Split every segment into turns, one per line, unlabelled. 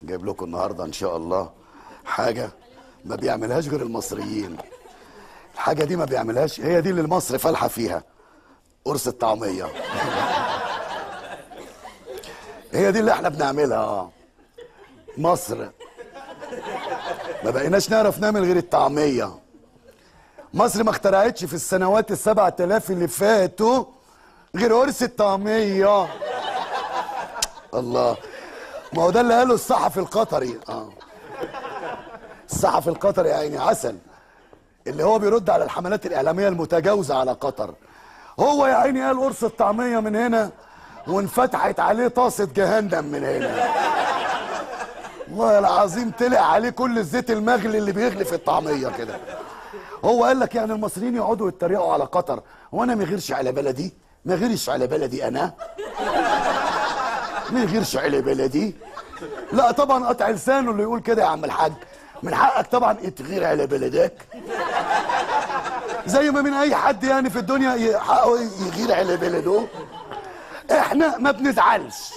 جايب لكم النهارده ان شاء الله حاجه ما بيعملهاش غير المصريين. الحاجه دي ما بيعملهاش، هي دي اللي مصر فالحه فيها، قرص الطعميه. هي دي اللي احنا بنعملها. مصر ما بقيناش نعرف نعمل غير الطعميه. مصر ما اخترعتش في السنوات ال7000 اللي فاتوا غير قرص الطعميه. الله، ما هو ده اللي قاله الصحفي القطري. الصحفي القطري يا عيني عسل، اللي هو بيرد على الحملات الإعلامية المتجاوزة على قطر. هو يا عيني قال قرص الطعمية من هنا وانفتحت عليه طاسة جهنم من هنا. والله العظيم طلع عليه كل الزيت المغلي اللي بيغلي في الطعمية كده. هو قال لك يعني المصريين يقعدوا يتريقوا على قطر، وانا ما غيرش على بلدي؟ ما غيرش على بلدي انا؟ ما يغيرش على بلدي؟ لا طبعا، قطع لسانه اللي يقول كده يا عم الحاج. من حقك طبعا تغير على بلدك، زي ما من اي حد يعني في الدنيا حقه يغير على بلده. احنا ما بنزعلش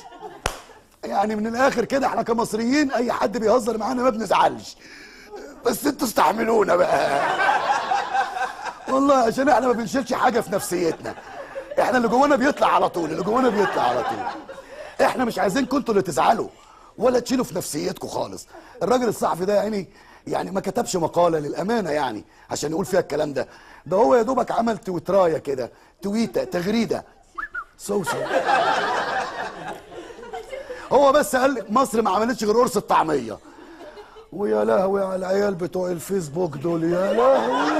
يعني، من الاخر كده احنا كمصريين اي حد بيهزر معانا ما بنزعلش، بس انتوا استحملونا بقى والله، عشان احنا ما بنشيلش حاجه في نفسيتنا. احنا اللي جوانا بيطلع على طول، اللي جوانا بيطلع على طول. احنا مش عايزينكم انتوا اللي تزعلوا ولا تشيلوا في نفسيتكم خالص. الراجل الصحفي ده يعني ما كتبش مقاله للامانه يعني عشان يقول فيها الكلام ده. ده هو يا دوبك عمل تويترايه كده، تويته، تغريده، سوسه. هو بس قال مصر ما عملتش غير قرص الطعميه. ويا لهوي على العيال بتوع الفيسبوك دول، يا لهوي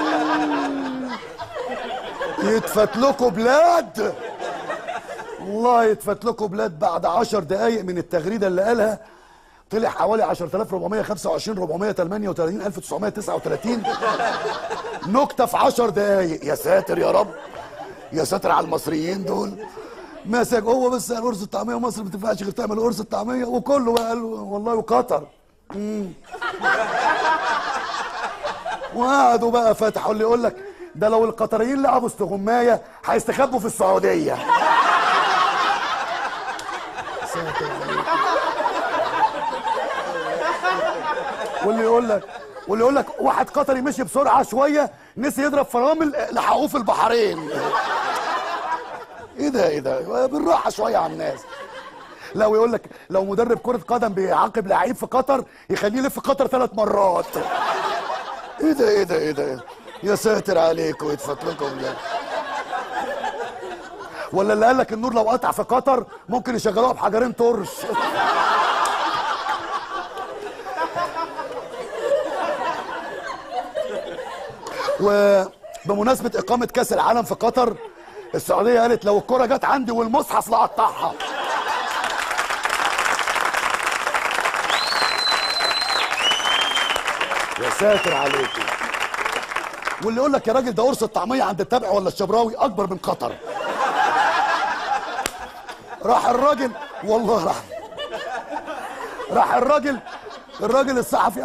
يتفت لكم بلاد، والله يتفت لكم بلاد. بعد 10 دقايق من التغريده اللي قالها طلع حوالي 10425 438 1939 نكته في 10 دقايق. يا ساتر يا رب، يا ساتر على المصريين دول. مسك هو بس قال قرص الطعميه، ومصر ما تنفعش غير تعمل قرص الطعميه، وكله بقى قال والله وقطر. وقعدوا بقى فتحوا اللي يقول لك ده لو القطريين لعبوا استغمايه هيستخبوا في السعوديه. واللي يقول لك واحد قطري مشي بسرعه شويه نسي يضرب فرامل لحقوه في البحرين. ايه ده بالراحه شويه على الناس. لو يقول لك لو مدرب كره قدم بيعاقب لعيب في قطر يخليه يلف قطر 3 مرات. ايه ده يا ساتر عليكم ويتفت لكم ده. ولا اللي قال لك النور لو قطع في قطر ممكن يشغلوها بحجرين طرش. وبمناسبة إقامة كأس العالم في قطر، السعودية قالت لو الكرة جت عندي والمصحف لقطعها. يا ساتر عليكم. واللي يقول لك يا راجل ده قرص الطعمية عند التابع ولا الشبراوي أكبر من قطر. راح الراجل والله راح الراجل الصحفي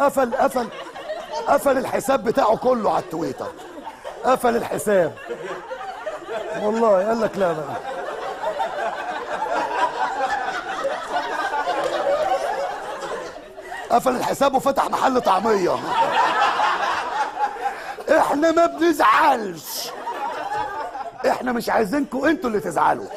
قفل الحساب بتاعه كله على التويتر، قفل الحساب والله. قال لك لا بقى، قفل الحساب وفتح محل طعميه. احنا ما بنزعلش، احنا مش عايزينكم انتوا اللي تزعلوا.